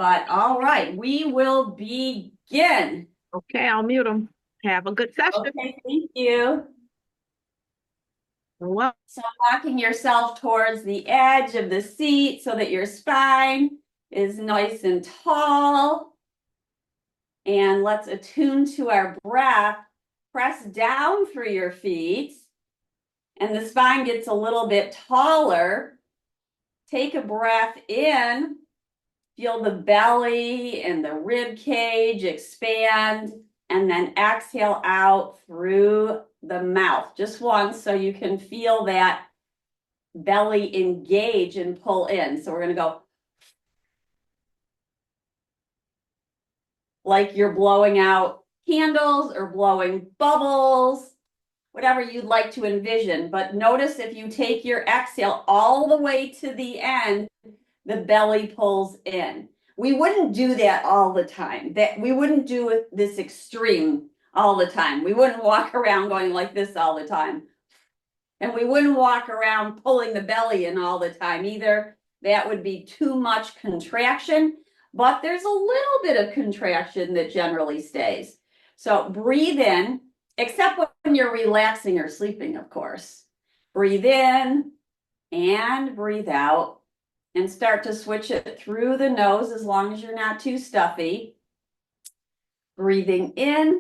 But all right, we will begin. Okay, I'll mute them. Have a good session. Okay, thank you. Well, So walking yourself towards the edge of the seat so that your spine is nice and tall. And let's attune to our breath. Press down through your feet and the spine gets a little bit taller. Take a breath in. Feel the belly and the rib cage expand, and then exhale out through the mouth. Just once so you can feel that belly engage and pull in. So we're going to go like you're blowing out candles or blowing bubbles, whatever you'd like to envision. But notice if you take your exhale all the way to the end, the belly pulls in. We wouldn't do that all the time. That we wouldn't do this extreme all the time. We wouldn't walk around going like this all the time. And we wouldn't walk around pulling the belly in all the time either. That would be too much contraction, but there's a little bit of contraction that generally stays. So breathe in, except when you're relaxing or sleeping, of course. Breathe in and breathe out. And start to switch it through the nose as long as you're not too stuffy. Breathing in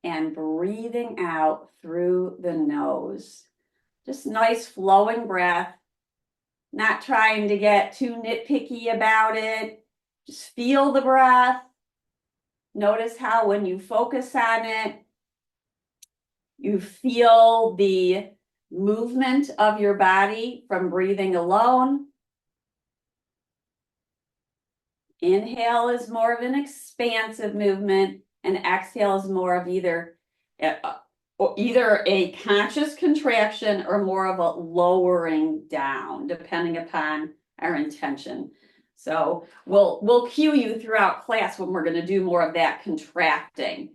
and breathing out through the nose. Just nice flowing breath. Not trying to get too nitpicky about it. Just feel the breath. Notice how when you focus on it, you feel the movement of your body from breathing alone. Inhale is more of an expansive movement, and exhale is more of either a conscious contraction or more of a lowering down, depending upon our intention. So we'll cue you throughout class when we're going to do more of that contracting.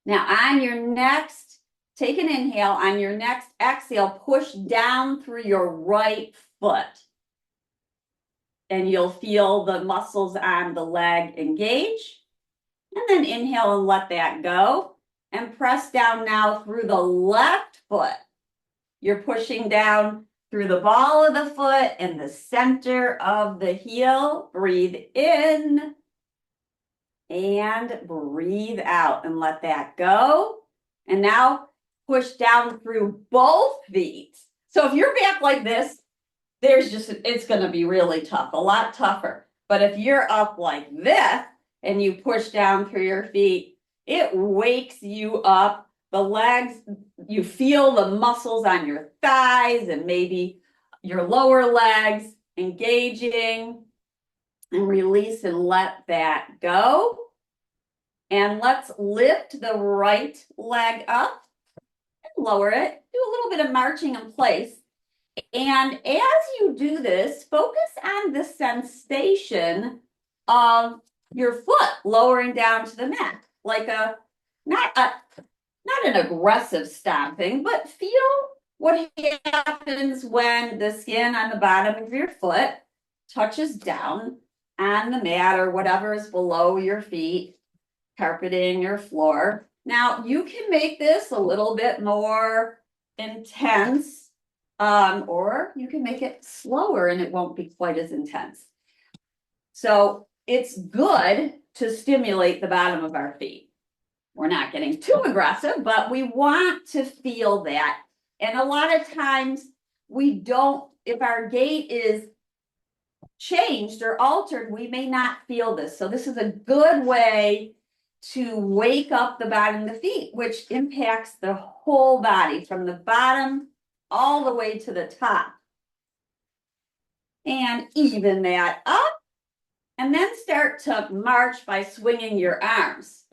Now on your next, take an inhale. On your next exhale, push down through your right foot. And you'll feel the muscles on the leg engage. And then inhale and let that go. And press down now through the left foot. You're pushing down through the ball of the foot and the center of the heel. Breathe in and breathe out and let that go. And now push down through both feet. So if you're back like this, it's going to be really tough, a lot tougher. But if you're up like this and you push down through your feet, it wakes you up. The legs, you feel the muscles on your thighs and maybe your lower legs engaging, and release and let that go. And let's lift the right leg up and lower it. Do a little bit of marching in place. And as you do this, focus on the sensation of your foot lowering down to the mat, like not an aggressive stomping, but feel what happens when the skin on the bottom of your foot touches down on the mat or whatever is below your feet, carpeting or floor. Now you can make this a little bit more intense. Or you can make it slower and it won't be quite as intense. So it's good to stimulate the bottom of our feet. We're not getting too aggressive, but we want to feel that. And a lot of times we don't, if our gait is changed or altered, we may not feel this. So this is a good way to wake up the bottom of the feet, which impacts the whole body from the bottom all the way to the top. And even that up. And then start to march by swinging your arms.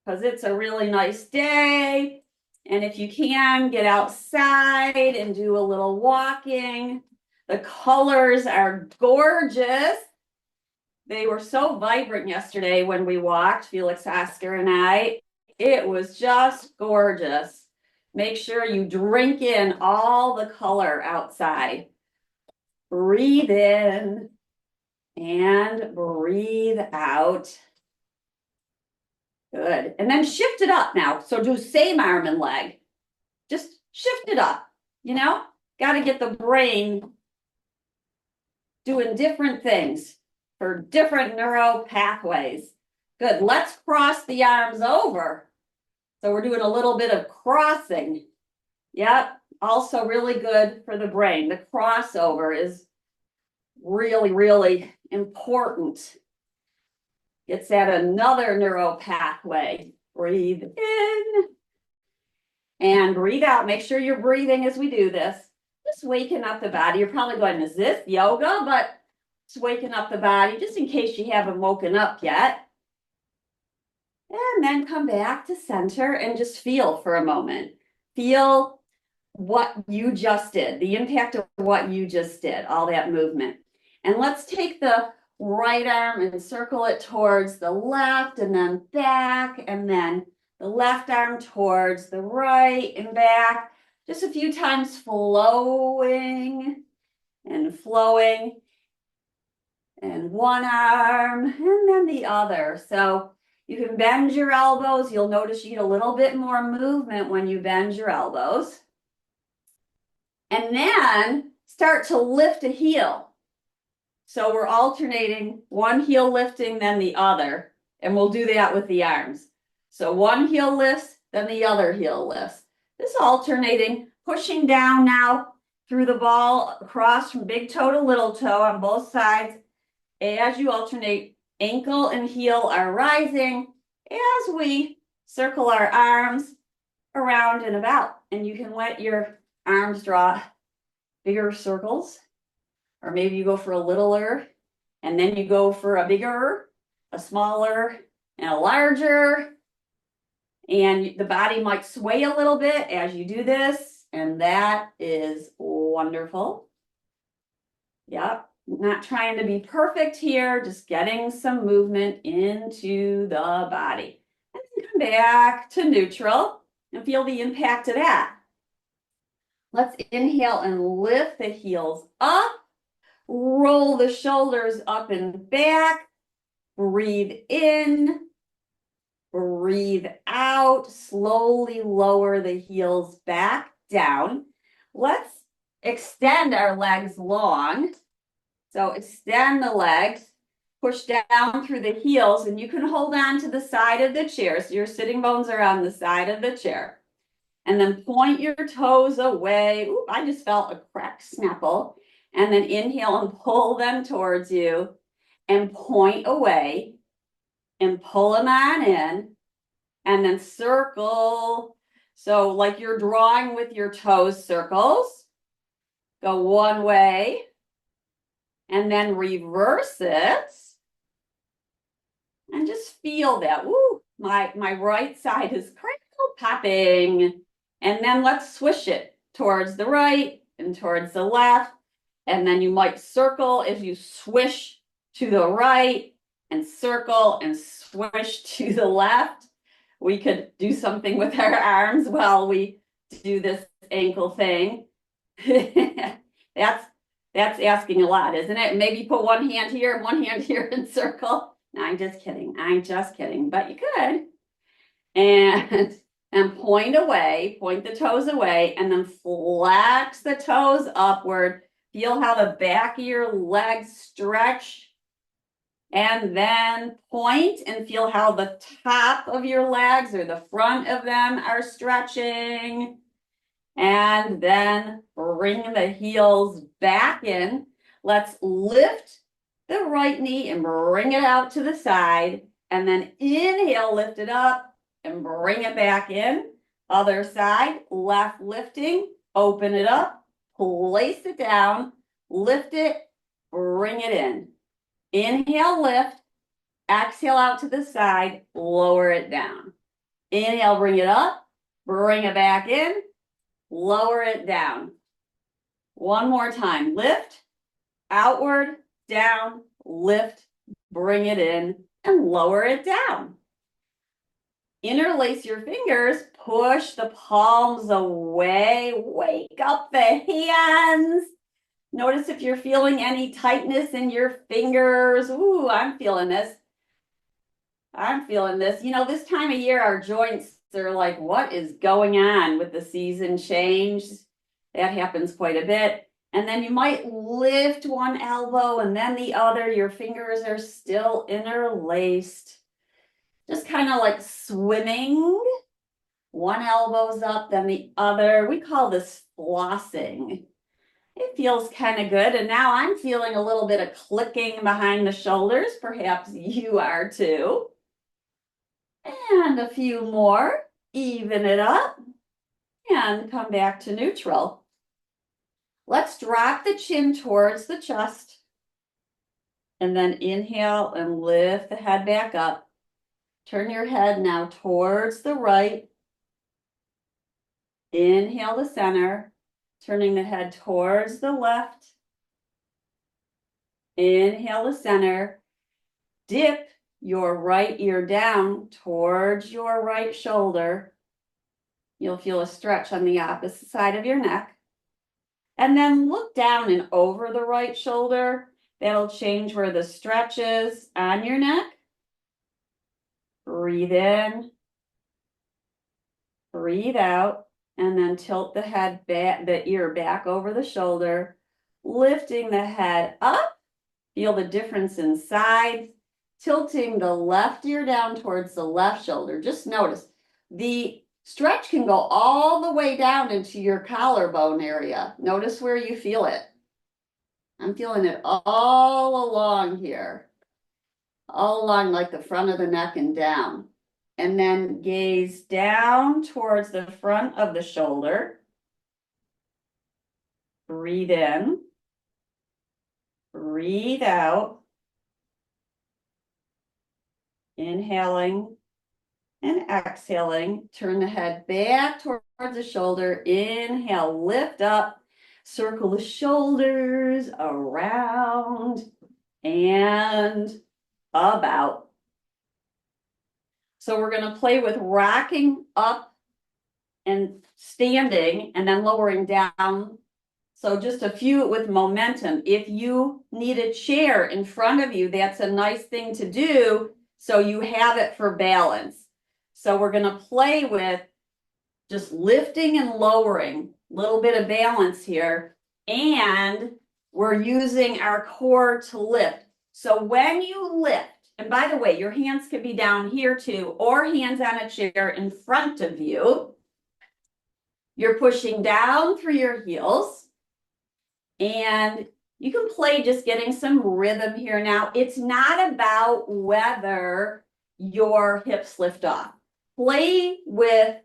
Because it's a really nice day. And if you can, get outside and do a little walking. The colors are gorgeous. They were so vibrant yesterday when we walked, Felix, Oscar, and I. It was just gorgeous. Make sure you drink in all the color outside. Breathe in And breathe out. Good. And then shift it up now. So do same arm and leg. Just shift it up, you know? Got to get the brain doing different things for different neural pathways. Good. Let's cross the arms over. So we're doing a little bit of crossing. Yep. Also really good for the brain. The crossover is really, really important. Gets at another neural pathway. Breathe in and breathe out. Make sure you're breathing as we do this. Just waking up the body. You're probably going, is this yoga? But just waking up the body just in case you haven't woken up yet. And then come back to center and just feel for a moment. Feel what you just did, the impact of what you just did, all that movement. And let's take the right arm and circle it towards the left and then back, and then the left arm towards the right and back. Just a few times flowing and flowing. And one arm and then the other. So you can bend your elbows. You'll notice you get a little bit more movement when you bend your elbows. And then start to lift a heel. So we're alternating one heel lifting, then the other. And we'll do that with the arms. So one heel lifts, then the other heel lifts. This alternating, pushing down now through the ball across from big toe to little toe on both sides. As you alternate, ankle and heel are rising as we circle our arms around and about. And you can let your arms draw bigger circles, or maybe you go for a littler, and then you go for a bigger, a smaller, and a larger. And the body might sway a little bit as you do this, and that is wonderful. Yep. Not trying to be perfect here, just getting some movement into the body. And then come back to neutral and feel the impact of that. Let's inhale and lift the heels up. Roll the shoulders up and back. Breathe in. Breathe out. Slowly lower the heels back down. Let's extend our legs long. So extend the legs, push down through the heels, and you can hold on to the side of the chair. So your sitting bones are on the side of the chair. And then point your toes away. Ooh, I just felt a crack snapple. And then inhale and pull them towards you and point away and pull them on in and then circle. So like you're drawing with your toes circles. Go one way. And then reverse it. And just feel that. Woo, my right side is crinkle popping. And then let's swish it towards the right and towards the left. And then you might circle if you swish to the right and circle and swish to the left. We could do something with our arms while we do this ankle thing. That's asking a lot, isn't it? Maybe put one hand here and one hand here and circle. No, I'm just kidding. I'm just kidding, but you could. And point away, point the toes away, and then flex the toes upward. Feel how the back of your legs stretch. And then point and feel how the top of your legs or the front of them are stretching. And then bring the heels back in. Let's lift the right knee and bring it out to the side. And then inhale, lift it up and bring it back in. Other side, left lifting, open it up, place it down, lift it, bring it in. Inhale, lift, exhale out to the side, lower it down. Inhale, bring it up, bring it back in, lower it down. One more time, lift, outward, down, lift, bring it in, and lower it down. Interlace your fingers, push the palms away, wake up the hands. Notice if you're feeling any tightness in your fingers. Ooh, I'm feeling this. I'm feeling this. You know, this time of year, our joints are like, what is going on with the season change? That happens quite a bit. And then you might lift one elbow and then the other. Your fingers are still interlaced. Just kind of like swimming. One elbow's up, then the other. We call this flossing. It feels kind of good. And now I'm feeling a little bit of clicking behind the shoulders. Perhaps you are too. And a few more. Even it up. And come back to neutral. Let's drop the chin towards the chest. And then inhale and lift the head back up. Turn your head now towards the right. Inhale to center. Turning the head towards the left. Inhale to center. Dip your right ear down towards your right shoulder. You'll feel a stretch on the opposite side of your neck. And then look down and over the right shoulder. That'll change where the stretch is on your neck. Breathe in. Breathe out. And then tilt the head back, the ear back over the shoulder, lifting the head up. Feel the difference in sides, tilting the left ear down towards the left shoulder. Just notice the stretch can go all the way down into your collarbone area. Notice where you feel it. I'm feeling it all along here, all along like the front of the neck and down. And then gaze down towards the front of the shoulder. Breathe in. Breathe out. Inhaling and exhaling. Turn the head back towards the shoulder. Inhale, lift up. Circle the shoulders around and about. So we're going to play with rocking up and standing and then lowering down. So just a few with momentum. If you need a chair in front of you, that's a nice thing to do so you have it for balance. So we're going to play with just lifting and lowering, a little bit of balance here. And we're using our core to lift. So when you lift, and by the way, your hands can be down here too, or hands on a chair in front of you. You're pushing down through your heels. And you can play just getting some rhythm here now. It's not about whether your hips lift off. Play with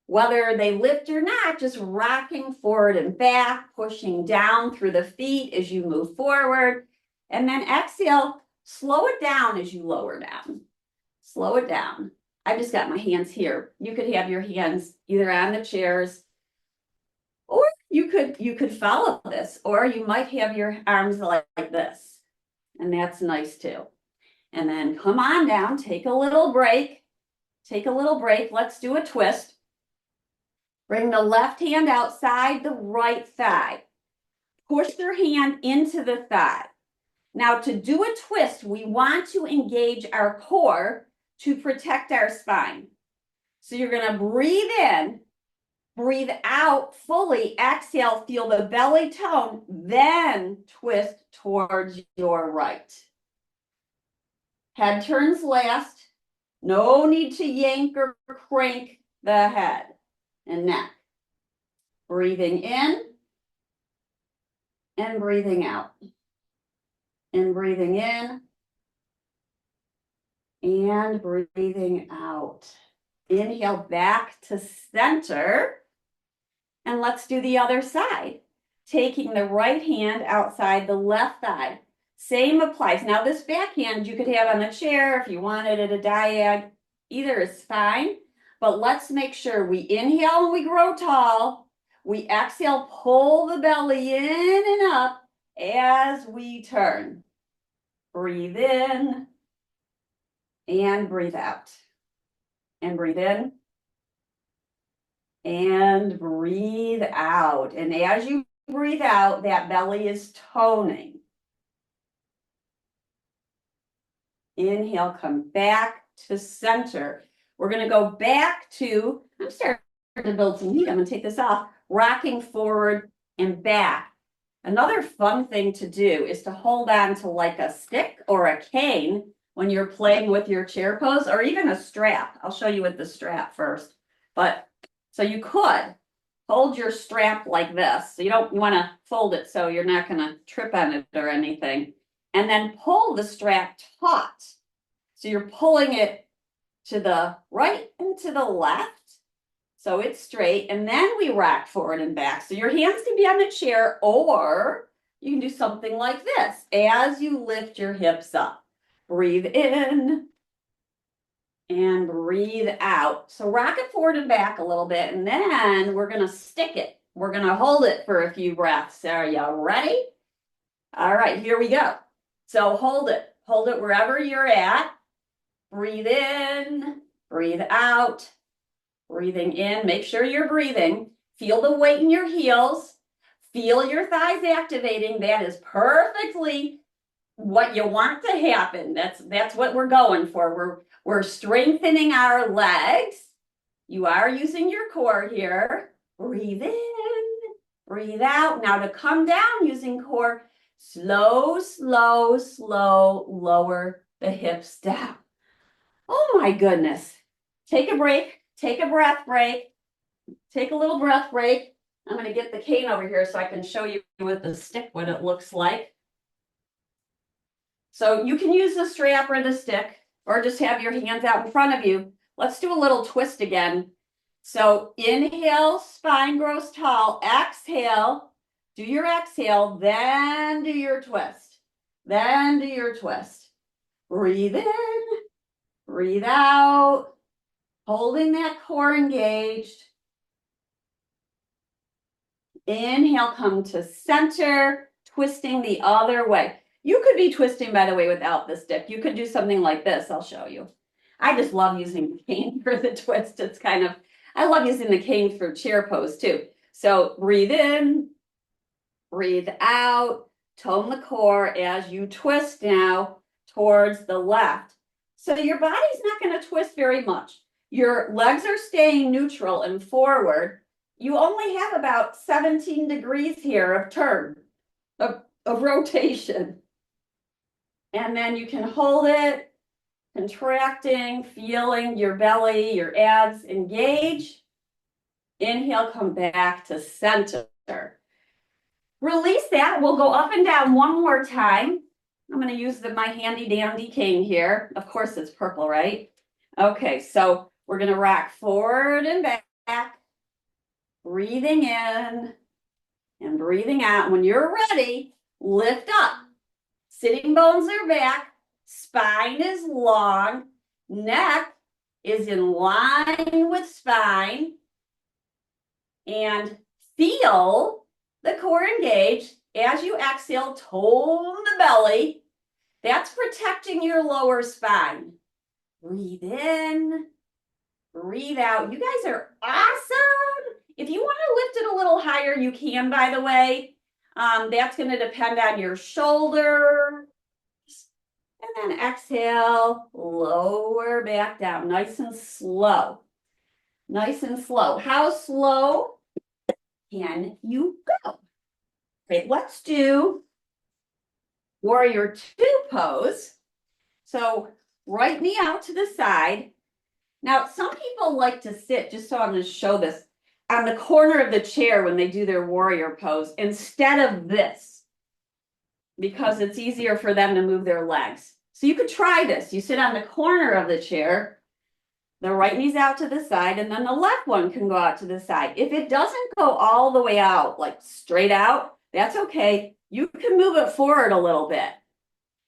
whether they lift or not, just rocking forward and back, pushing down through the feet as you move forward. And then exhale. Slow it down as you lower down. Slow it down. I just got my hands here. You could have your hands either on the chairs, or you could follow this, or you might have your arms like this. And that's nice too. And then come on down, take a little break. Take a little break. Let's do a twist. Bring the left hand outside the right thigh. Push your hand into the thigh. Now, to do a twist, we want to engage our core to protect our spine. So you're going to breathe in, breathe out fully, exhale, feel the belly tone, then twist towards your right. Head turns last. No need to yank or crank the head and neck. Breathing in and breathing out. And breathing in and breathing out. Inhale back to center. And let's do the other side. Taking the right hand outside the left thigh. Same applies. Now this backhand you could have on the chair if you wanted it a diag. Either is fine. But let's make sure we inhale and we grow tall. We exhale, pull the belly in and up as we turn. Breathe in and breathe out. And breathe in and breathe out. And as you breathe out, that belly is toning. Inhale, come back to center. We're going to go back to, I'm starting to build some heat. I'm going to take this off, rocking forward and back. Another fun thing to do is to hold on to like a stick or a cane when you're playing with your chair pose, or even a strap. I'll show you with the strap first. But so you could hold your strap like this. So you want to fold it so you're not going to trip on it or anything. And then pull the strap taut. So you're pulling it to the right and to the left. So it's straight, and then we rock forward and back. So your hands can be on the chair, or you can do something like this as you lift your hips up. Breathe in and breathe out. So rock it forward and back a little bit, and then we're going to stick it. We're going to hold it for a few breaths. Are you ready? All right, here we go. So hold it. Hold it wherever you're at. Breathe in, breathe out. Breathing in, make sure you're breathing. Feel the weight in your heels. Feel your thighs activating. That is perfectly what you want to happen. That's what we're going for. We're strengthening our legs. You are using your core here. Breathe in, breathe out. Now to come down using core, slow, slow, slow, lower the hips down. Oh my goodness. Take a break. Take a breath break. Take a little breath break. I'm going to get the cane over here so I can show you with the stick what it looks like. So you can use the strap or the stick, or just have your hands out in front of you. Let's do a little twist again. So inhale, spine grows tall. Exhale, do your exhale, then do your twist. Then do your twist. Breathe in, breathe out. Holding that core engaged. Inhale, come to center, twisting the other way. You could be twisting, by the way, without the stick. You could do something like this. I'll show you. I just love using the cane for the twist. It's kind of, I love using the cane for chair pose too. So breathe in, breathe out, tone the core as you twist now towards the left. So your body's not going to twist very much. Your legs are staying neutral and forward. You only have about 17 degrees here of turn, of rotation. And then you can hold it, contracting, feeling your belly, your abs engage. Inhale, come back to center. Release that. We'll go up and down one more time. I'm going to use my handy dandy cane here. Of course, it's purple, right? Okay, so we're going to rock forward and back, breathing in and breathing out. When you're ready, lift up. Sitting bones are back. Spine is long. Neck is in line with spine. And feel the core engage. As you exhale, tone the belly. That's protecting your lower spine. Breathe in. Breathe out. You guys are awesome. If you want to lift it a little higher, you can, by the way. That's going to depend on your shoulder. And then exhale, lower back down. Nice and slow. Nice and slow. How slow can you go? Okay, let's do warrior two pose. So right knee out to the side. Now, some people like to sit, just so I'm going to show this, on the corner of the chair when they do their warrior pose instead of this, because it's easier for them to move their legs. So you could try this. You sit on the corner of the chair, the right knee's out to the side, and then the left one can go out to the side. If it doesn't go all the way out, like straight out, that's okay. You can move it forward a little bit.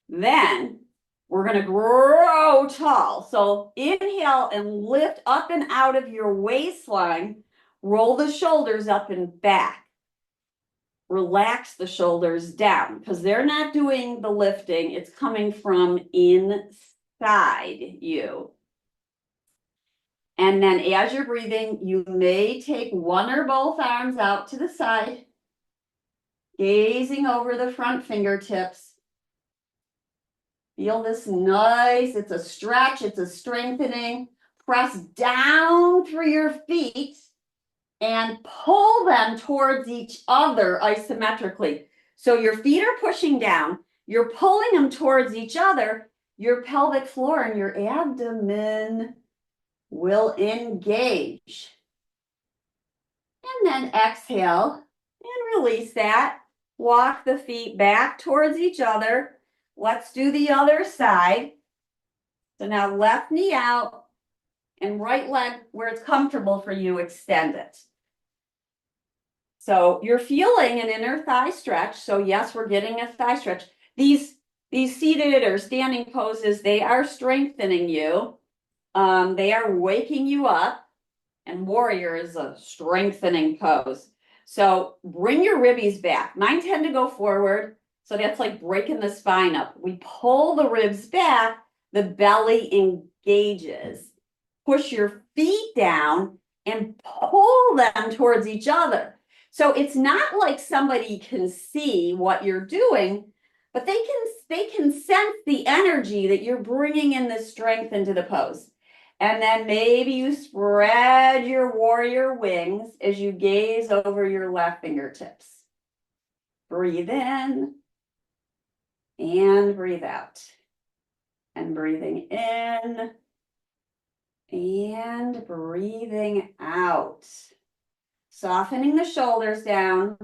Then we're going to grow tall. So inhale and lift up and out of your waistline. Roll the shoulders up and back. Relax the shoulders down because they're not doing the lifting. It's coming from inside you. And then as you're breathing, you may take one or both arms out to the side. Gazing over the front fingertips. Feel this nice, it's a stretch, it's a strengthening. Press down through your feet and pull them towards each other isometrically. So your feet are pushing down, you're pulling them towards each other, your pelvic floor and your abdomen will engage. And then exhale and release that. Walk the feet back towards each other. Let's do the other side. So now left knee out and right leg where it's comfortable for you, extend it. So you're feeling an inner thigh stretch. So yes, we're getting a thigh stretch. These seated or standing poses, they are strengthening you. They are waking you up. And warrior is a strengthening pose. So bring your ribbies back. Mine tend to go forward. So that's like breaking the spine up. We pull the ribs back, the belly engages. Push your feet down and pull them towards each other. So it's not like somebody can see what you're doing, but they can sense the energy that you're bringing in the strength into the pose. And then maybe you spread your warrior wings as you gaze over your left fingertips. Breathe in and breathe out. And breathing in and breathing out. Softening the shoulders down,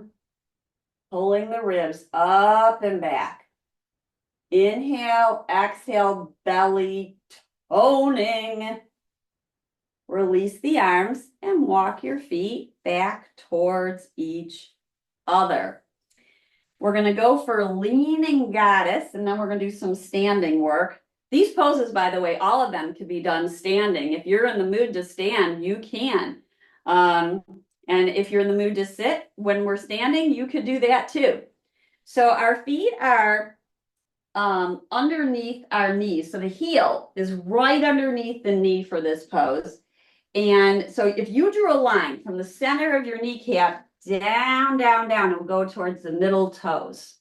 pulling the ribs up and back. Inhale, exhale, belly toning. Release the arms and walk your feet back towards each other. We're going to go for leaning goddess, and then we're going to do some standing work. These poses, by the way, all of them can be done standing. If you're in the mood to stand, you can. And if you're in the mood to sit when we're standing, you could do that too. So our feet are underneath our knees. So the heel is right underneath the knee for this pose. And so if you drew a line from the center of your kneecap down, down, down, it will go towards the middle toes.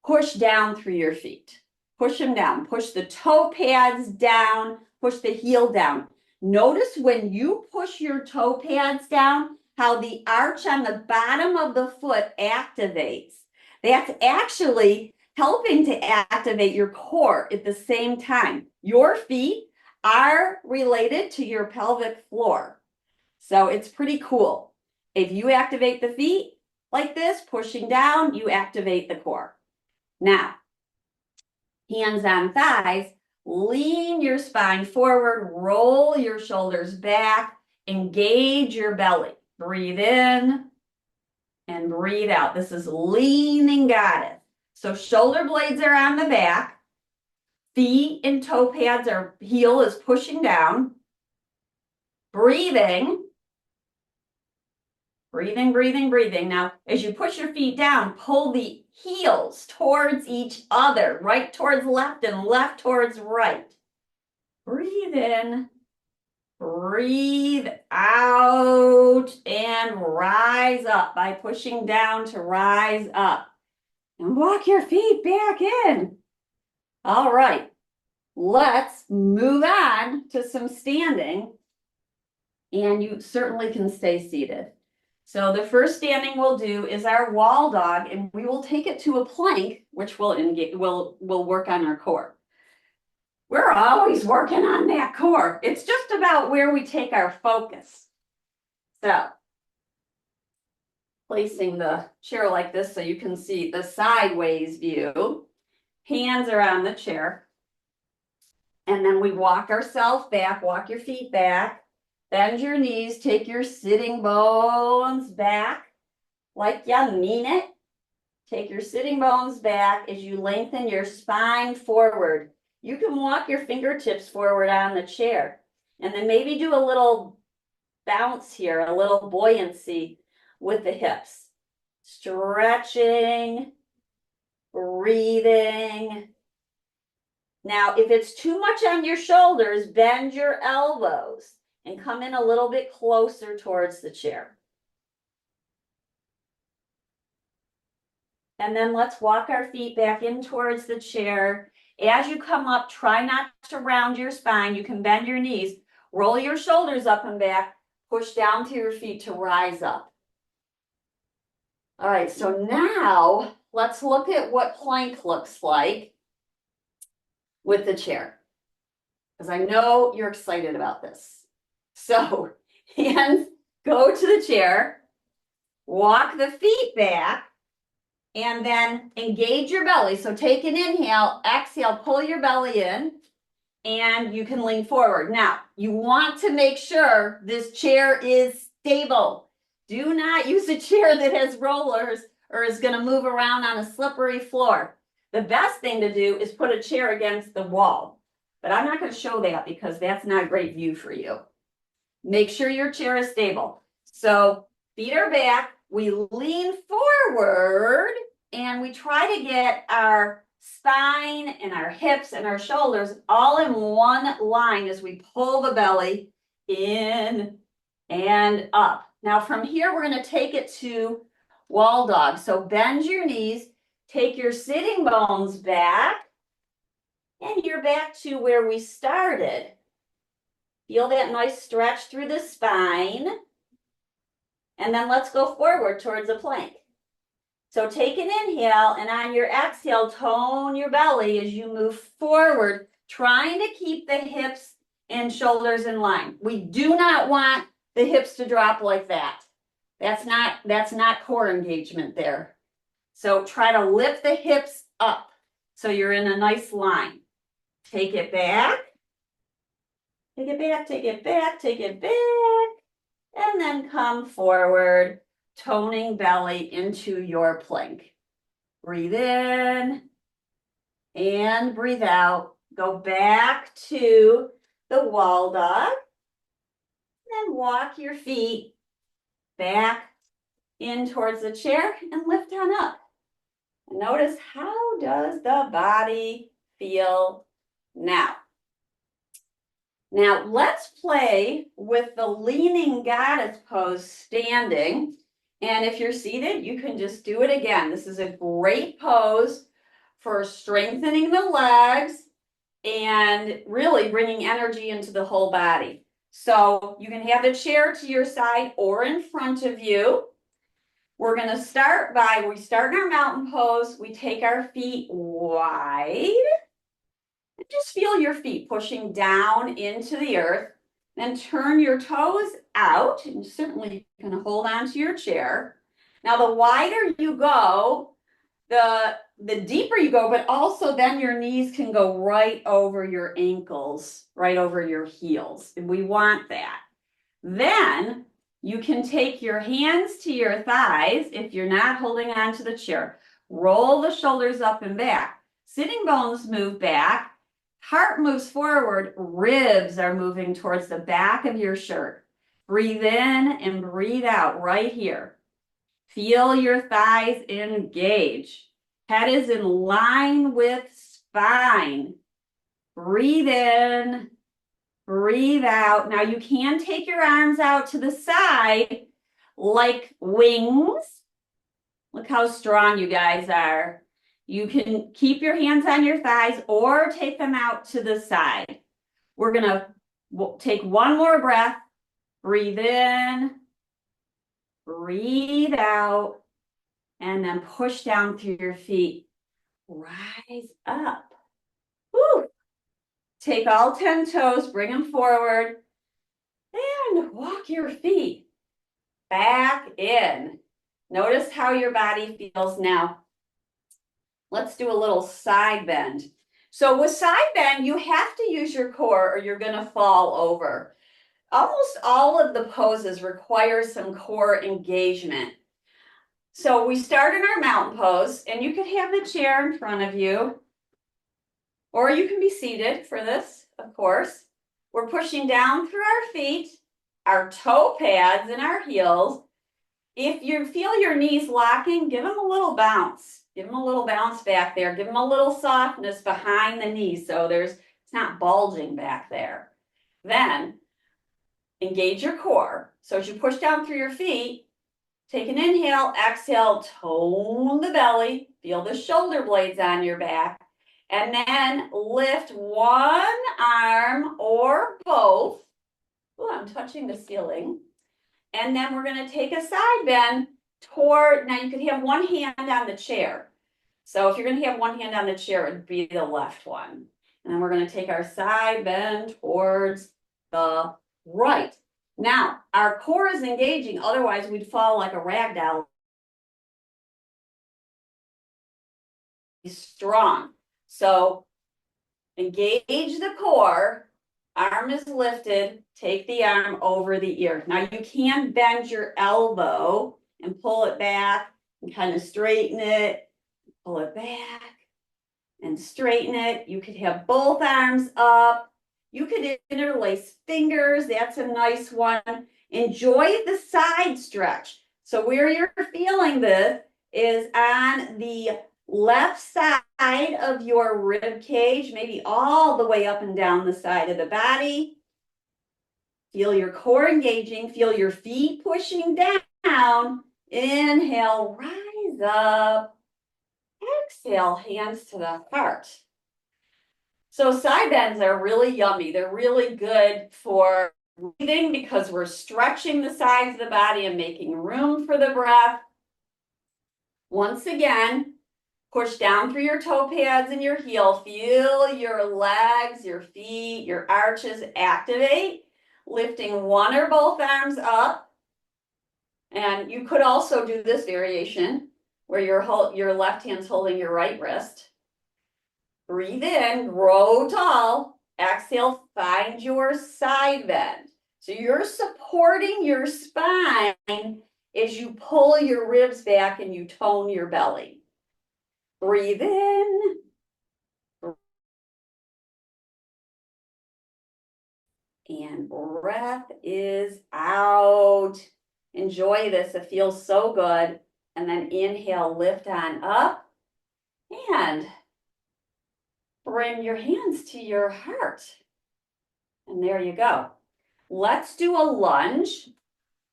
Push down through your feet. Push them down. Push the toe pads down. Push the heel down. Notice when you push your toe pads down, how the arch on the bottom of the foot activates. That's actually helping to activate your core at the same time. Your feet are related to your pelvic floor. So it's pretty cool. If you activate the feet like this, pushing down, you activate the core. Now, hands on thighs, lean your spine forward, roll your shoulders back, engage your belly. Breathe in and breathe out. This is leaning goddess. So shoulder blades are on the back. Feet and toe pads are, heel is pushing down. Breathing. Breathing, breathing, breathing. Now, as you push your feet down, pull the heels towards each other, right towards left and left towards right. Breathe in, breathe out, and rise up by pushing down to rise up. And walk your feet back in. All right, let's move on to some standing. And you certainly can stay seated. So the first standing we'll do is our wall dog, and we will take it to a plank, which will work on our core. We're always working on that core. It's just about where we take our focus. So placing the chair like this so you can see the sideways view. Hands are on the chair. And then we walk ourselves back, walk your feet back. Bend your knees, take your sitting bones back like you mean it. Take your sitting bones back as you lengthen your spine forward. You can walk your fingertips forward on the chair and then maybe do a little bounce here, a little buoyancy with the hips. Stretching, breathing. Now, if it's too much on your shoulders, bend your elbows and come in a little bit closer towards the chair. And then let's walk our feet back in towards the chair. As you come up, try not to round your spine. You can bend your knees, roll your shoulders up and back, push down to your feet to rise up. All right, so now let's look at what plank looks like with the chair, because I know you're excited about this. So hands go to the chair, walk the feet back, and then engage your belly. So take an inhale, exhale, pull your belly in, and you can lean forward. Now, you want to make sure this chair is stable. Do not use a chair that has rollers or is going to move around on a slippery floor. The best thing to do is put a chair against the wall. But I'm not going to show that because that's not a great view for you. Make sure your chair is stable. So feet are back. We lean forward and we try to get our spine and our hips and our shoulders all in one line as we pull the belly in and up. Now from here, we're going to take it to wall dog. So bend your knees, take your sitting bones back, and you're back to where we started. Feel that nice stretch through the spine. And then let's go forward towards a plank. So take an inhale, and on your exhale, tone your belly as you move forward, trying to keep the hips and shoulders in line. We do not want the hips to drop like that. That's not core engagement there. So try to lift the hips up so you're in a nice line. Take it back. Take it back, take it back, take it back. And then come forward, toning belly into your plank. Breathe in and breathe out. Go back to the wall dog. And walk your feet back in towards the chair and lift on up. And notice, how does the body feel now? Now let's play with the leaning goddess pose standing. And if you're seated, you can just do it again. This is a great pose for strengthening the legs and really bringing energy into the whole body. So you can have the chair to your side or in front of you. We're going to start by, we start in our mountain pose. We take our feet wide. And just feel your feet pushing down into the earth. Then turn your toes out, and certainly you can hold on to your chair. Now, the wider you go, the deeper you go, but also then your knees can go right over your ankles, right over your heels. And we want that. Then you can take your hands to your thighs if you're not holding on to the chair. Roll the shoulders up and back. Sitting bones move back. Heart moves forward, ribs are moving towards the back of your shirt. Breathe in and breathe out right here. Feel your thighs engage. Head is in line with spine. Breathe in, breathe out. Now you can take your arms out to the side like wings. Look how strong you guys are. You can keep your hands on your thighs or take them out to the side. We're going to take one more breath. Breathe in, breathe out, and then push down through your feet. Rise up. Woo. Take all 10 toes, bring them forward, and walk your feet back in. Notice how your body feels now. Let's do a little side bend. So with side bend, you have to use your core or you're going to fall over. Almost all of the poses require some core engagement. So we start in our mountain pose, and you could have the chair in front of you, or you can be seated for this, of course. We're pushing down through our feet, our toe pads and our heels. If you feel your knees locking, give them a little bounce. Give them a little bounce back there. Give them a little softness behind the knees so it's not bulging back there. Then engage your core. So as you push down through your feet, Take an inhale, exhale, tone the belly, feel the shoulder blades on your back, and then lift one arm or both. Oh, I'm touching the ceiling. And then we're going to take a side bend toward, now you could have one hand on the chair. So if you're going to have one hand on the chair, it would be the left one. And then we're going to take our side bend towards the right. Now, our core is engaging, otherwise we'd fall like a rag doll. Strong. So engage the core, arm is lifted, take the arm over the ear. Now you can bend your elbow and pull it back and kind of straighten it, pull it back and straighten it. You could have both arms up. You could interlace fingers. That's a nice one. Enjoy the side stretch. So where you're feeling this is on the left side of your rib cage, maybe all the way up and down the side of the body. Feel your core engaging. Feel your feet pushing down. Inhale, rise up. Exhale, hands to the heart. So side bends are really yummy. They're really good for breathing because we're stretching the sides of the body and making room for the breath. Once again, push down through your toe pads and your heel. Feel your legs, your feet, your arches activate. Lifting one or both arms up. And you could also do this variation where your left hand's holding your right wrist. Breathe in, grow tall. Exhale, find your side bend. So you're supporting your spine as you pull your ribs back and you tone your belly. Breathe in. And breath is out. Enjoy this. It feels so good. And then inhale, lift on up. And bring your hands to your heart. And there you go. Let's do a lunge.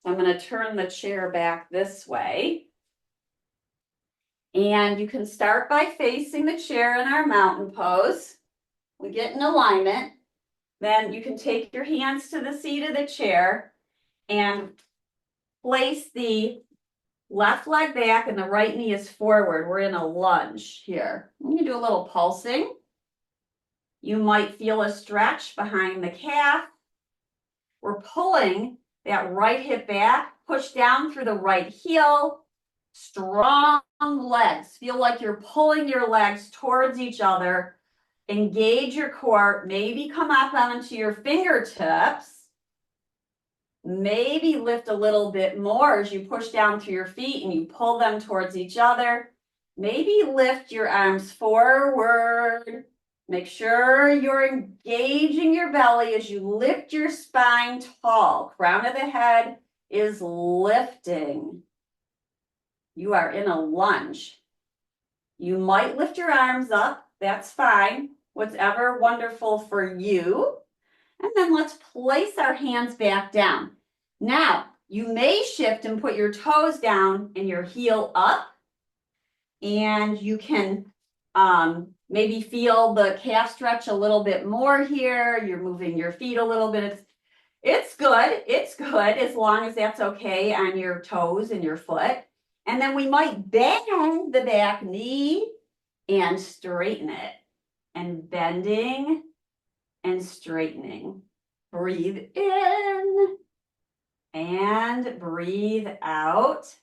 I'm going to turn the chair back this way. And you can start by facing the chair in our mountain pose. We get in alignment. Then you can take your hands to the seat of the chair and place the left leg back and the right knee is forward. We're in a lunge here. You can do a little pulsing. You might feel a stretch behind the calf. We're pulling that right hip back, push down through the right heel. Strong legs. Feel like you're pulling your legs towards each other. Engage your core. Maybe come up onto your fingertips. Maybe lift a little bit more as you push down through your feet and you pull them towards each other. Maybe lift your arms forward. Make sure you're engaging your belly as you lift your spine tall. Crown of the head is lifting. You are in a lunge. You might lift your arms up. That's fine. Whatever wonderful for you. And then let's place our hands back down. Now, you may shift and put your toes down and your heel up. And you can maybe feel the calf stretch a little bit more here. You're moving your feet a little bit. It's good. It's good as long as that's okay on your toes and your foot. And then we might bend the back knee and straighten it. And bending and straightening. Breathe in and breathe out.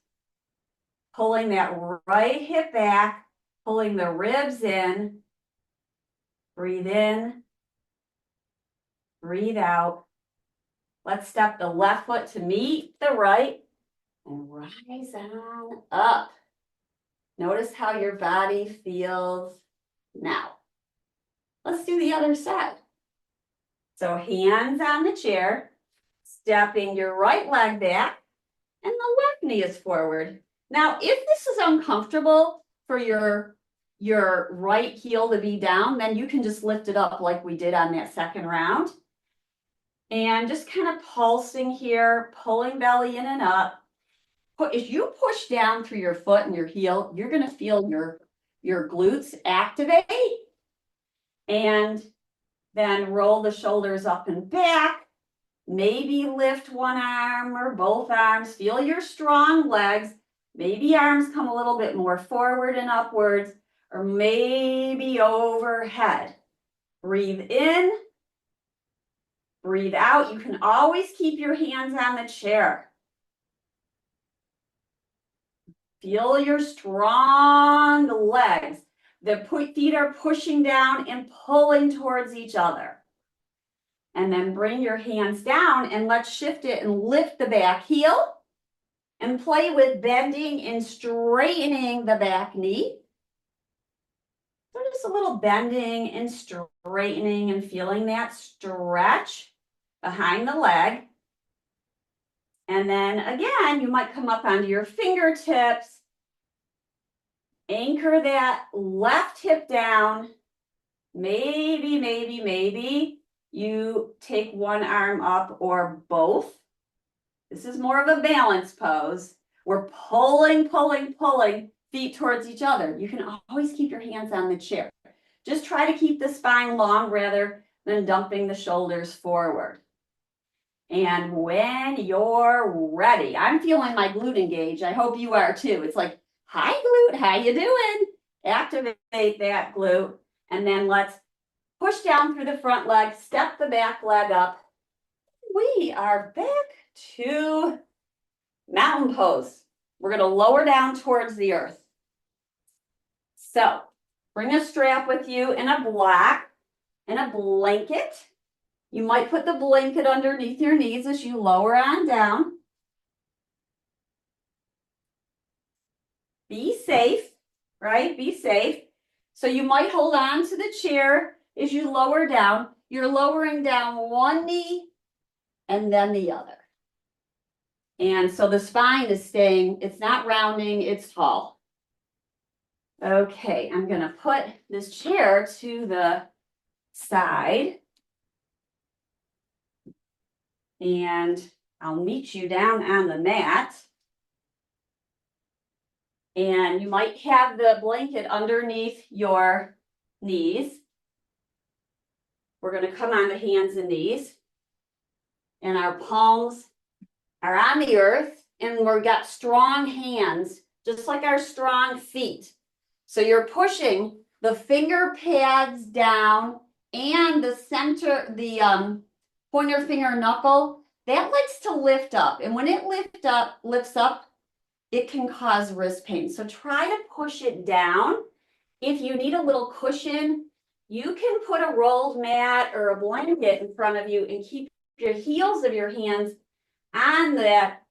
Pulling that right hip back, pulling the ribs in. Breathe in, breathe out. Let's step the left foot to meet the right and rise on up. Notice how your body feels now. Let's do the other side. So hands on the chair, stepping your right leg back, and the left knee is forward. Now, if this is uncomfortable for your right heel to be down, then you can just lift it up like we did on that second round. And just kind of pulsing here, pulling belly in and up. as you push down through your foot and your heel, you're gonna feel your glutes activate. And then roll the shoulders up and back. Maybe lift one arm or both arms. Feel your strong legs. Maybe arms come a little bit more forward and upwards, or maybe overhead. Breathe in, breathe out. You can always keep your hands on the chair. Feel your strong legs. The feet are pushing down and pulling towards each other. And then bring your hands down and let's shift it and lift the back heel and play with bending and straightening the back knee. So just a little bending and straightening and feeling that stretch behind the leg. And then again, you might come up onto your fingertips, anchor that left hip down. Maybe you take one arm up or both. This is more of a balance pose. We're pulling feet towards each other. You can always keep your hands on the chair. Just try to keep the spine long rather than dumping the shoulders forward. And when you're ready, I'm feeling my glute engage. I hope you are too. It's like, hi glute, how you doing? Activate that glute. And then let's push down through the front leg, step the back leg up. We are back to mountain pose. We're going to lower down towards the earth. So bring a strap with you and a block and a blanket. You might put the blanket underneath your knees as you lower on down. Be safe, right? Be safe. So you might hold on to the chair as you lower down. You're lowering down one knee and then the other. And so the spine is staying, it's not rounding, it's tall. Okay, I'm going to put this chair to the side. And I'll meet you down on the mat. And you might have the blanket underneath your knees. We're going to come on to hands and knees. And our palms are on the earth. And we've got strong hands, just like our strong feet. So you're pushing the finger pads down and the center, the pointer finger knuckle, that likes to lift up. And when it lifts up, it can cause wrist pain. So try to push it down. If you need a little cushion, you can put a rolled mat or a blanket in front of you and keep your heels of your hands on that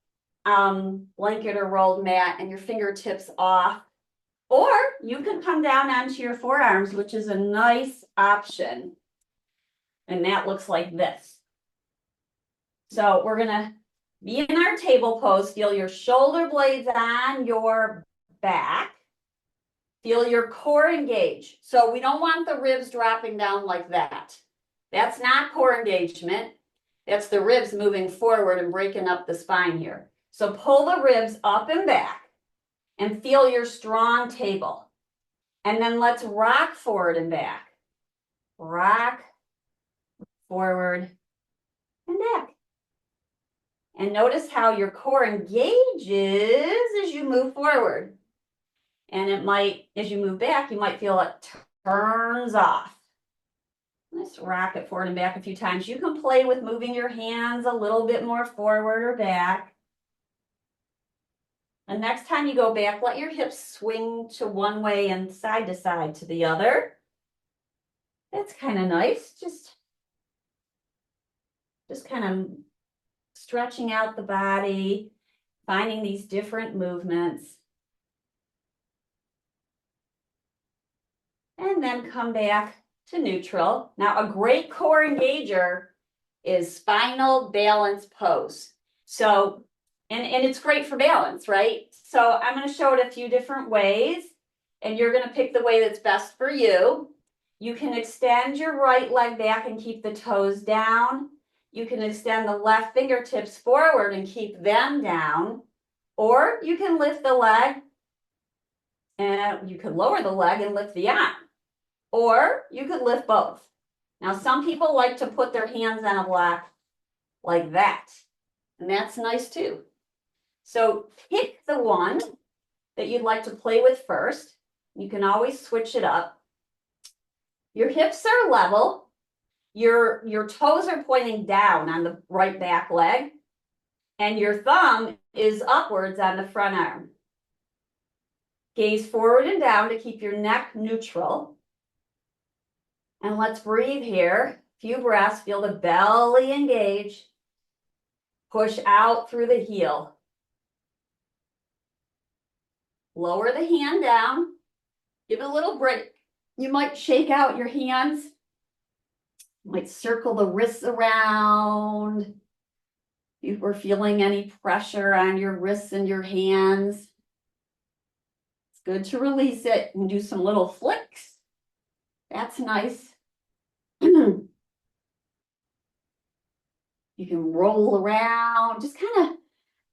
blanket or rolled mat and your fingertips off. Or you can come down onto your forearms, which is a nice option. And that looks like this. So we're going to be in our table pose. Feel your shoulder blades on your back. Feel your core engage. So we don't want the ribs dropping down like that. That's not core engagement. That's the ribs moving forward and breaking up the spine here. So pull the ribs up and back and feel your strong table. And then let's rock forward and back. Rock forward and back. And notice how your core engages as you move forward. And it might, as you move back, you might feel it turns off. Let's rock it forward and back a few times. You can play with moving your hands a little bit more forward or back. And next time you go back, let your hips swing to one way and side to side to the other. That's kind of nice. Just kind of stretching out the body, finding these different movements. And then come back to neutral. Now, a great core engager is spinal balance pose. So, and it's great for balance, right? So I'm going to show it a few different ways, and you're going to pick the way that's best for you. You can extend your right leg back and keep the toes down. You can extend the left fingertips forward and keep them down. Or you can lift the leg and you could lower the leg and lift the arm. Or you could lift both. Now, some people like to put their hands on a block like that. And that's nice too. So pick the one that you'd like to play with first. You can always switch it up. Your hips are level. Your toes are pointing down on the right back leg. And your thumb is upwards on the front arm. Gaze forward and down to keep your neck neutral. And let's breathe here. Few breaths, feel the belly engage. Push out through the heel. Lower the hand down. Give it a little break. You might shake out your hands. You might circle the wrists around. If we're feeling any pressure on your wrists and your hands, it's good to release it and do some little flicks. That's nice. You can roll around, just kind of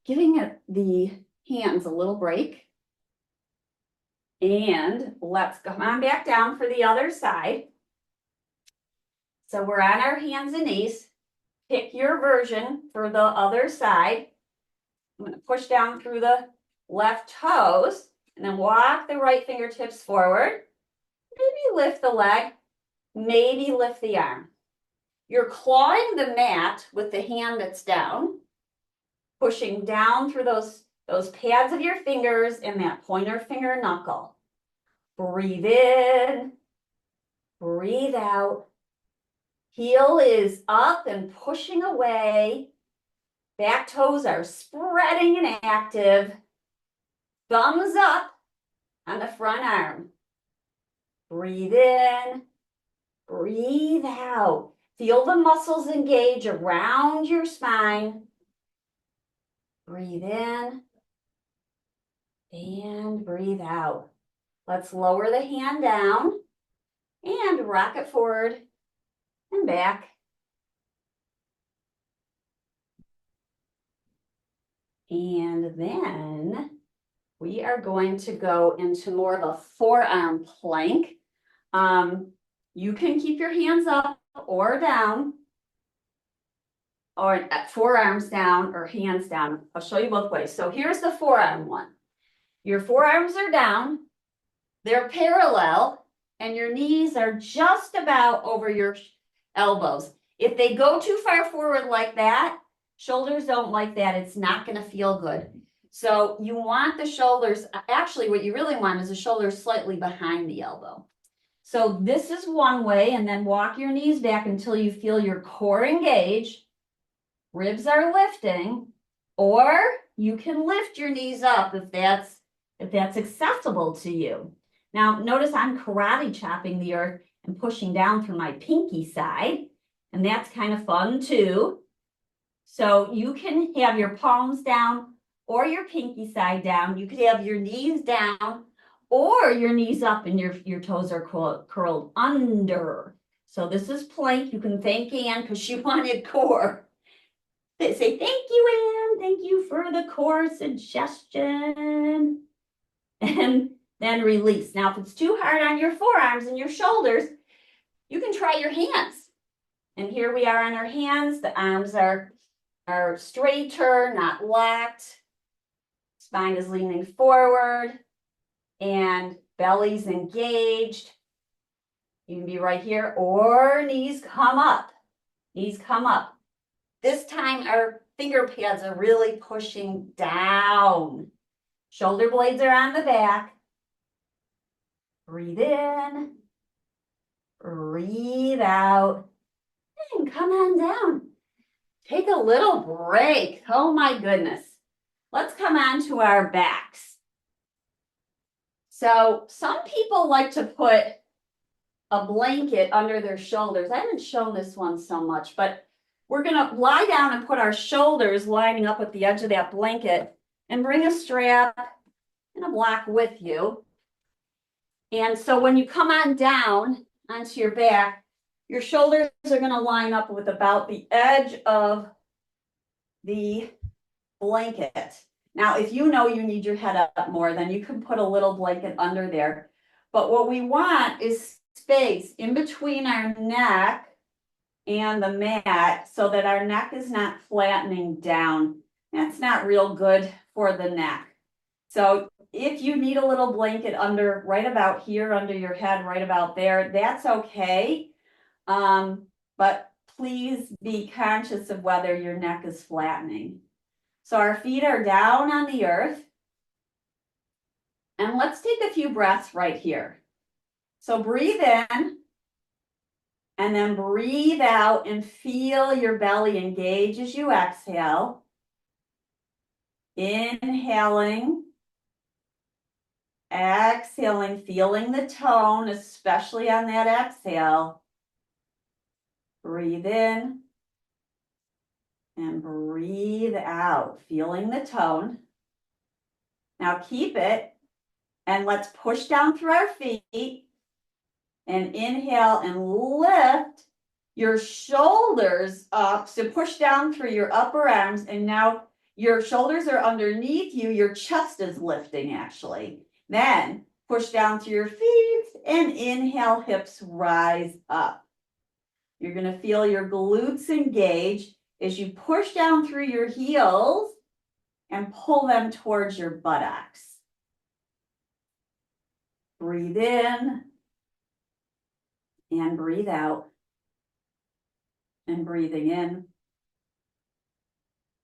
giving it the hands a little break. And let's come on back down for the other side. So we're on our hands and knees. Pick your version for the other side. I'm going to push down through the left toes and then walk the right fingertips forward. Maybe lift the leg, maybe lift the arm. You're clawing the mat with the hand that's down, pushing down through those pads of your fingers and that pointer finger knuckle. Breathe in, breathe out. Heel is up and pushing away. Back toes are spreading and active. Thumbs up on the front arm. Breathe in, breathe out. Feel the muscles engage around your spine. Breathe in and breathe out. Let's lower the hand down and rock it forward and back. And then we are going to go into more of a forearm plank. You can keep your hands up or down, or forearms down or hands down. I'll show you both ways. So here's the forearm one. Your forearms are down, they're parallel, and your knees are just about over your elbows. If they go too far forward like that, shoulders don't like that. It's not going to feel good. So you want the shoulders, actually what you really want is the shoulders slightly behind the elbow. So this is one way, and then walk your knees back until you feel your core engage. Ribs are lifting, or you can lift your knees up if that's accessible to you. Now, notice I'm karate chopping the earth and pushing down through my pinky side, and that's kind of fun too. So you can have your palms down or your pinky side down. You could have your knees down or your knees up and your toes are curled under. So this is plank. You can thank Ann because she wanted core. They say, thank you, Ann. Thank you for the core suggestion. And then release. Now, if it's too hard on your forearms and your shoulders, you can try your hands. And here we are on our hands. The arms are straighter, not locked. Spine is leaning forward and belly's engaged. You can be right here or knees come up. Knees come up. This time our finger pads are really pushing down. Shoulder blades are on the back. Breathe in. Breathe out. And come on down. Take a little break. Oh my goodness. Let's come on to our backs. So some people like to put a blanket under their shoulders. I haven't shown this one so much, but we're going to lie down and put our shoulders lining up with the edge of that blanket and bring a strap and a block with you. And so when you come on down onto your back, your shoulders are going to line up with about the edge of the blanket. Now, if you know you need your head up more, then you can put a little blanket under there. But what we want is space in between our neck and the mat so that our neck is not flattening down. That's not real good for the neck. So if you need a little blanket under, right about here, under your head, right about there, that's okay. But please be conscious of whether your neck is flattening. So our feet are down on the earth. And let's take a few breaths right here. So breathe in and then breathe out and feel your belly engage as you exhale. Inhaling, exhaling, feeling the tone, especially on that exhale. Breathe in and breathe out, feeling the tone. Now keep it, and let's push down through our feet and inhale and lift your shoulders up. So push down through your upper arms, and now your shoulders are underneath you. Your chest is lifting actually. Then push down through your feet and inhale, hips rise up. You're going to feel your glutes engage as you push down through your heels and pull them towards your buttocks. Breathe in and breathe out. And breathing in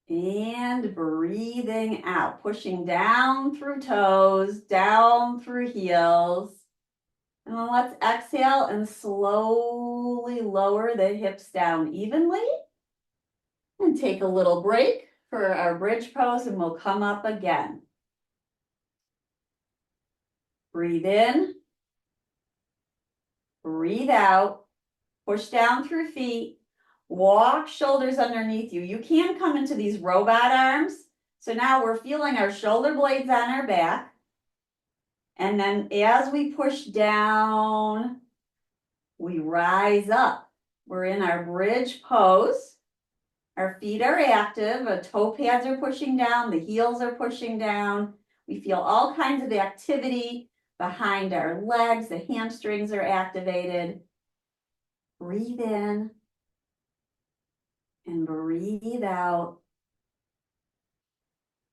and breathing out, pushing down through toes, down through heels. And then let's exhale and slowly lower the hips down evenly. And take a little break for our bridge pose, and we'll come up again. Breathe in. Breathe out. Push down through feet. Walk shoulders underneath you. You can come into these robot arms. So now we're feeling our shoulder blades on our back. And then as we push down, we rise up. We're in our bridge pose. Our feet are active. The toe pads are pushing down. The heels are pushing down. We feel all kinds of activity behind our legs. The hamstrings are activated. Breathe in and breathe out.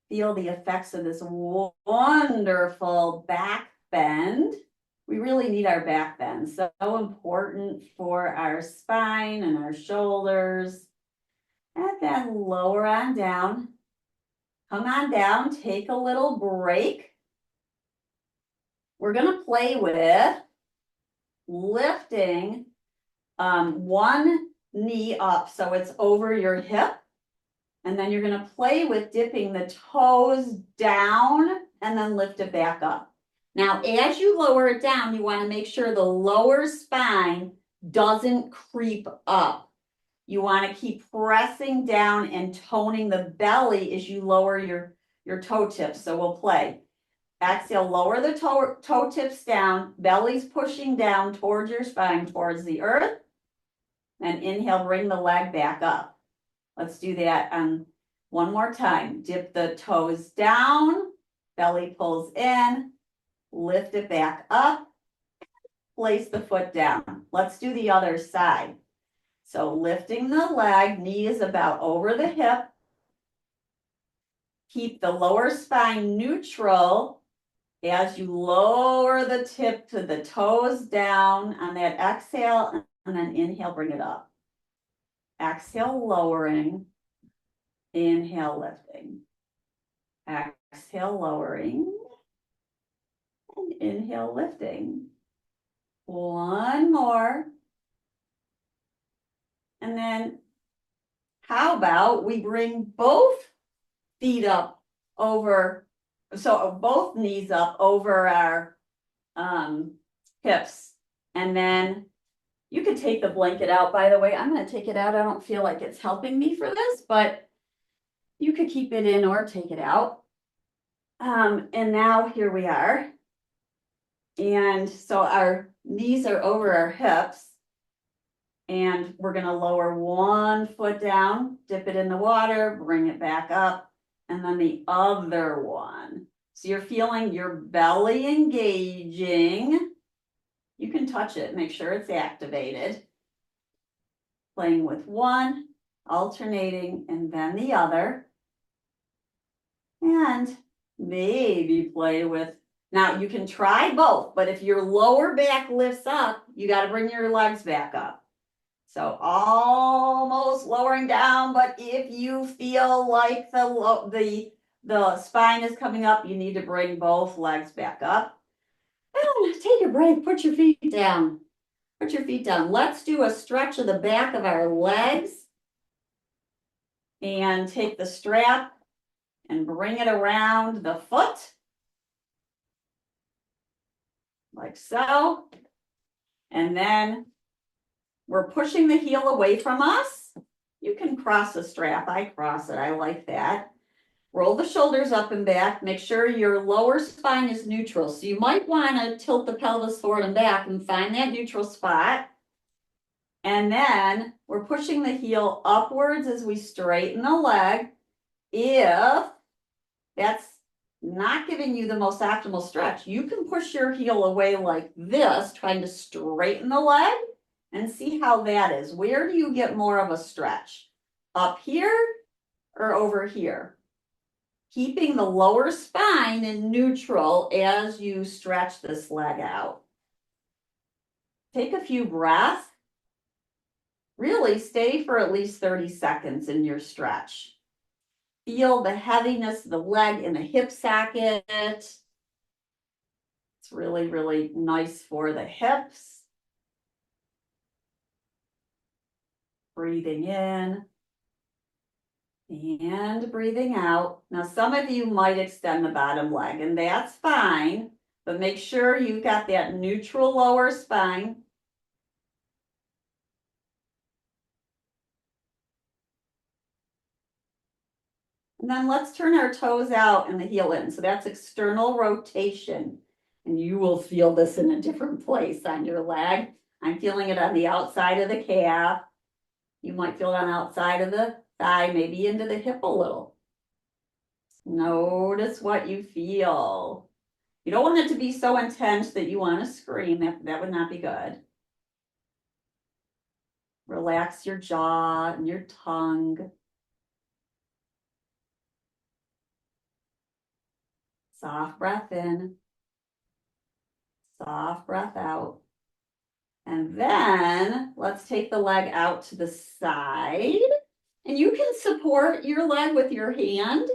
Feel the effects of this wonderful back bend. We really need our back bend. So important for our spine and our shoulders. And then lower on down. Come on down, take a little break. We're going to play with lifting one knee up so it's over your hip. And then you're going to play with dipping the toes down and then lift it back up. Now, as you lower it down, you want to make sure the lower spine doesn't creep up. You want to keep pressing down and toning the belly as you lower your toe tips. So we'll play. Exhale, lower the toe tips down, belly's pushing down towards your spine, towards the earth. And inhale, bring the leg back up. Let's do that one more time. Dip the toes down, belly pulls in, lift it back up, place the foot down. Let's do the other side. So lifting the leg, knee is about over the hip. Keep the lower spine neutral as you lower the tip to the toes down on that exhale, and then inhale, bring it up. Exhale, lowering. Inhale, lifting. Exhale, lowering. And inhale, lifting. One more. And then how about we bring both feet up over, so both knees up over our hips. And then you could take the blanket out, by the way. I'm going to take it out. I don't feel like it's helping me for this, but you could keep it in or take it out. And now here we are. And so our knees are over our hips. And we're going to lower one foot down, dip it in the water, bring it back up, and then the other one. So you're feeling your belly engaging. You can touch it, make sure it's activated. Playing with one, alternating, and then the other. And maybe play with, now you can try both, but if your lower back lifts up, you got to bring your legs back up. So almost lowering down, but if you feel like the spine is coming up, you need to bring both legs back up. And take a break, put your feet down. Put your feet down. Let's do a stretch of the back of our legs. And take the strap and bring it around the foot. Like so. And then we're pushing the heel away from us. You can cross the strap. I cross it. I like that. Roll the shoulders up and back. Make sure your lower spine is neutral. So you might want to tilt the pelvis forward and back and find that neutral spot. And then we're pushing the heel upwards as we straighten the leg. If that's not giving you the most optimal stretch, you can push your heel away like this, trying to straighten the leg and see how that is. Where do you get more of a stretch? Up here or over here? Keeping the lower spine in neutral as you stretch this leg out. Take a few breaths. Really stay for at least 30 seconds in your stretch. Feel the heaviness of the leg in the hip socket. It's really, really nice for the hips. Breathing in and breathing out. Now, some of you might extend the bottom leg, and that's fine, but make sure you've got that neutral lower spine. And then let's turn our toes out and the heel in. So that's external rotation. And you will feel this in a different place on your leg. I'm feeling it on the outside of the calf. You might feel it on the outside of the thigh, maybe into the hip a little. Notice what you feel. You don't want it to be so intense that you want to scream. That would not be good. Relax your jaw and your tongue. Soft breath in, soft breath out. And then let's take the leg out to the side. And you can support your leg with your hand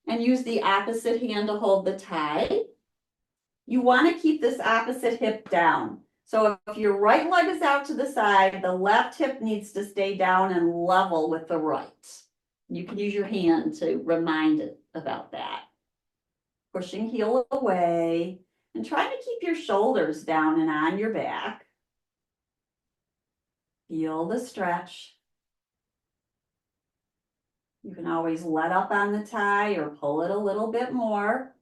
and use the opposite hand to hold the tie. You want to keep this opposite hip down. So if your right leg is out to the side, the left hip needs to stay down and level with the right. You can use your hand to remind it about that. Pushing heel away and trying to keep your shoulders down and on your back. Feel the stretch. You can always let up on the tie or pull it a little bit more.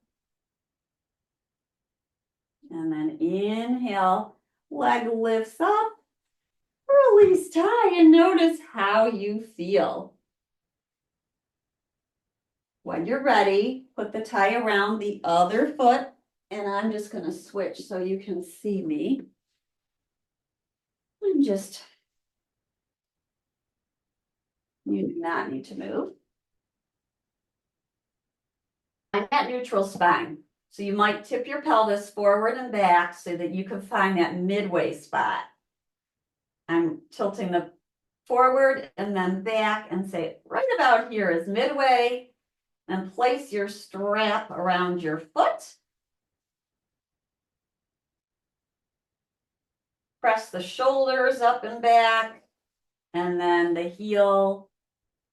And then inhale, leg lifts up, release tie, and notice how you feel. When you're ready, put the tie around the other foot, and I'm just going to switch so you can see me. And just, you do not need to move. I'm at neutral spine, so you might tip your pelvis forward and back so that you can find that midway spot. I'm tilting the forward and then back and say right about here is midway. And place your strap around your foot. Press the shoulders up and back, and then the heel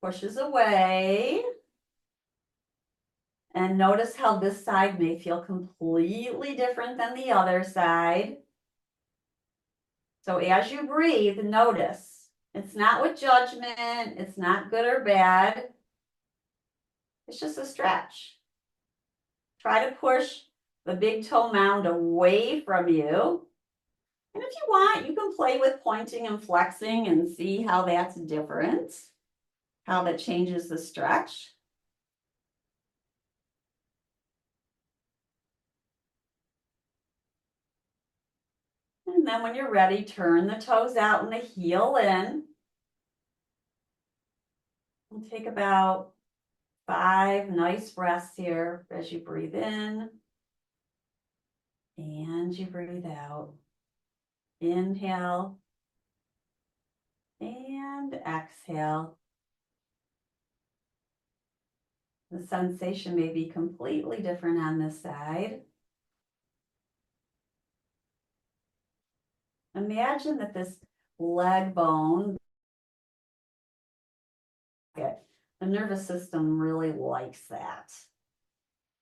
pushes away. And notice how this side may feel completely different than the other side. So as you breathe, notice. It's not with judgment. It's not good or bad. It's just a stretch. Try to push the big toe mound away from you. And if you want, you can play with pointing and flexing and see how that's different, how that changes the stretch. And then when you're ready, turn the toes out and the heel in. And take about 5 nice breaths here as you breathe in and you breathe out. Inhale and exhale. The sensation may be completely different on this side. Imagine that this leg bone, the nervous system really likes that. It's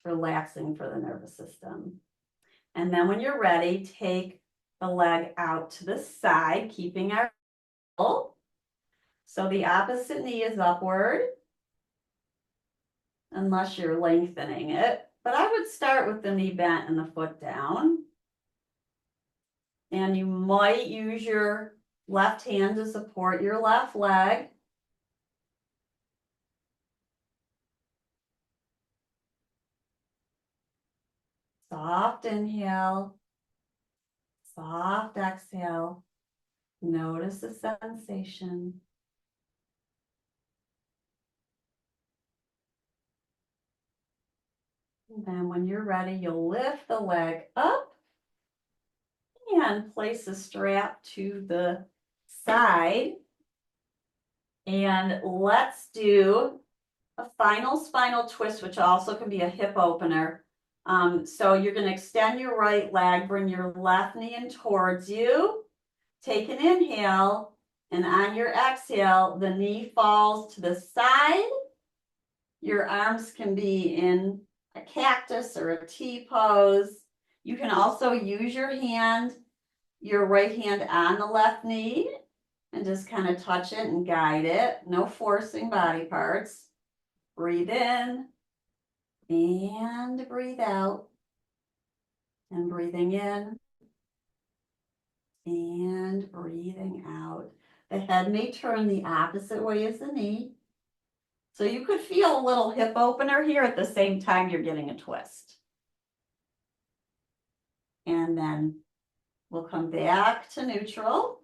relaxing for the nervous system. And then when you're ready, take the leg out to the side, keeping our pull. So the opposite knee is upward, unless you're lengthening it. But I would start with the knee bent and the foot down. And you might use your left hand to support your left leg. Soft inhale, soft exhale. Notice the sensation. And then when you're ready, you'll lift the leg up and place the strap to the side. And let's do a final spinal twist, which also can be a hip opener. So you're going to extend your right leg, bring your left knee in towards you. Take an inhale, and on your exhale, the knee falls to the side. Your arms can be in a cactus or a T pose. You can also use your right hand on the left knee and just kind of touch it and guide it. No forcing body parts. Breathe in and breathe out. And breathing in and breathing out. The head may turn the opposite way as the knee. So you could feel a little hip opener here at the same time you're getting a twist. And then we'll come back to neutral.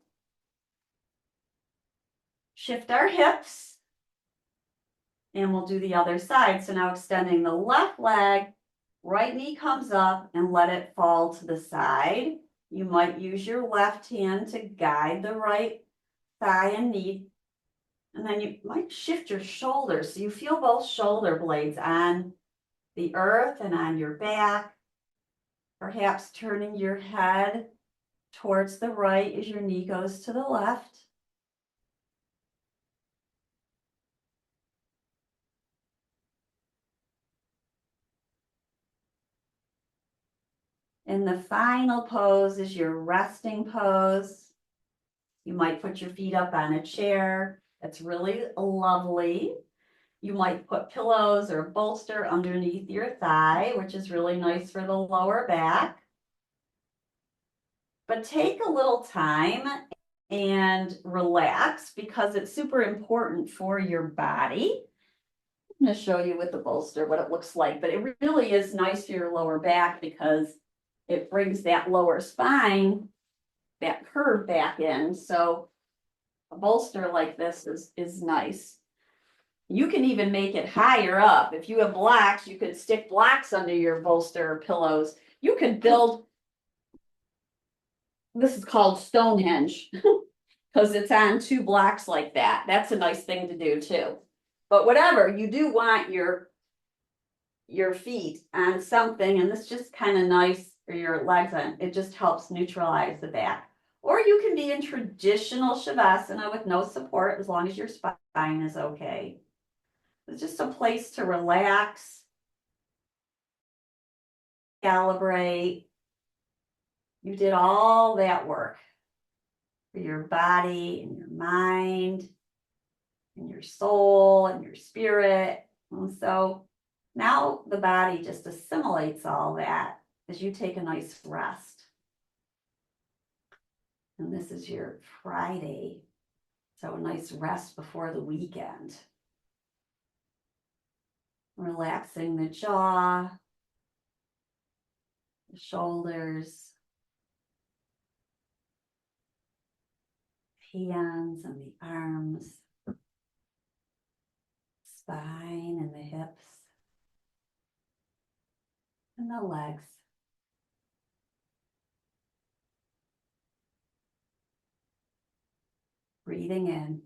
Shift our hips. And we'll do the other side. So now extending the left leg, right knee comes up and let it fall to the side. You might use your left hand to guide the right thigh and knee. And then you might shift your shoulders so you feel both shoulder blades on the earth and on your back. Perhaps turning your head towards the right as your knee goes to the left. And the final pose is your resting pose. You might put your feet up on a chair. It's really lovely. You might put pillows or a bolster underneath your thigh, which is really nice for the lower back. But take a little time and relax because it's super important for your body. I'm going to show you with the bolster what it looks like, but it really is nice for your lower back because it brings that lower spine, that curve back in. So a bolster like this is nice. You can even make it higher up. If you have blocks, you could stick blocks under your bolster or pillows. You could build, this is called Stonehenge, because it's on 2 blocks like that. That's a nice thing to do too. But whatever, you do want your feet on something, and this just kind of nice, or your legs on, it just helps neutralize the back. Or you can be in traditional Shavasana with no support as long as your spine is okay. It's just a place to relax, calibrate. You did all that work for your body and your mind and your soul and your spirit. And so now the body just assimilates all that as you take a nice rest. And this is your Friday. So a nice rest before the weekend. Relaxing the jaw, the shoulders, hands and the arms, spine and the hips, and the legs. Breathing in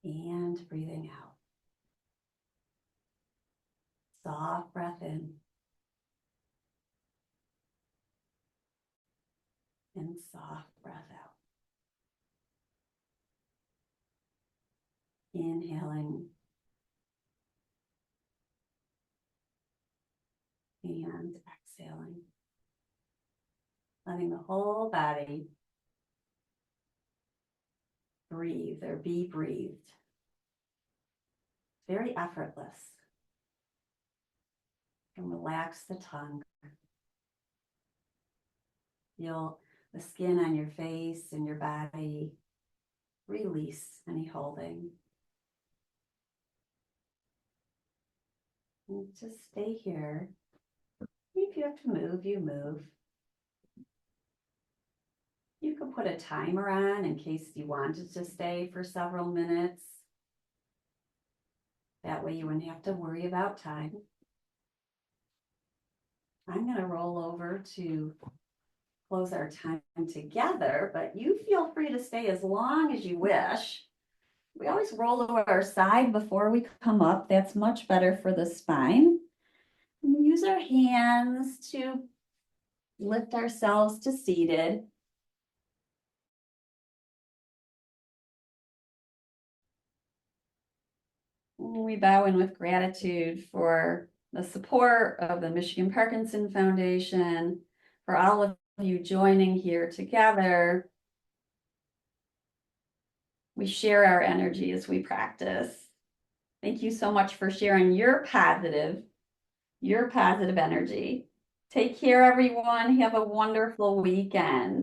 and breathing out. Soft breath in and soft breath out. Inhaling and exhaling. Letting the whole body breathe or be breathed. Very effortless. And relax the tongue. Feel the skin on your face and your body. Release any holding. And just stay here. If you have to move, you move. You could put a timer on in case you wanted to stay for several minutes. That way you wouldn't have to worry about time. I'm going to roll over to close our time together, but you feel free to stay as long as you wish. We always roll to our side before we come up. That's much better for the spine. And we use our hands to lift ourselves to seated. We bow in with gratitude for the support of the Michigan Parkinson Foundation, for all of you joining here together. We share our energy as we practice. Thank you so much for sharing your positive energy. Take care, everyone. Have a wonderful weekend.